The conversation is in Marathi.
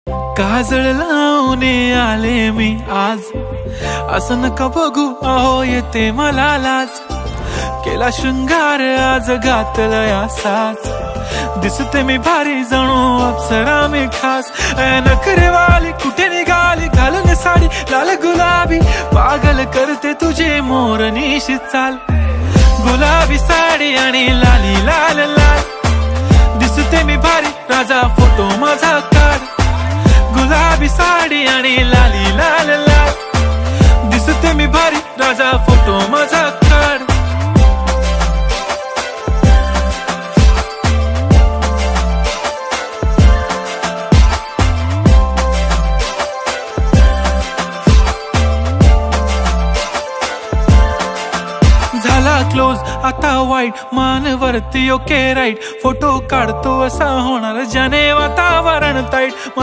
काजळ लावून आले मी आज, असं नका बघू अहो येते मला लाज। केला शृंगार आज घातलाय असाच, दिसते मी भारी जणू अप्सरा मी खास। नखरेवाली कुठे निघाली घालून साडी लाल गुलाबी, पागल करते तुझे मोरनीशी चाल। गुलाबी साडी आणि लाली लाल लाल, दिसते मी भारी राजा फोटो माझा काढ। गुलाबी साडी आणि लाली लाल लाल, दिसते मी भारी राजा फोटो माझा काढ। झाला क्लोज आता वाईट, मान वरती ओके राईट, फोटो काढतो असा होणार ज्याने वातावरण ताईट।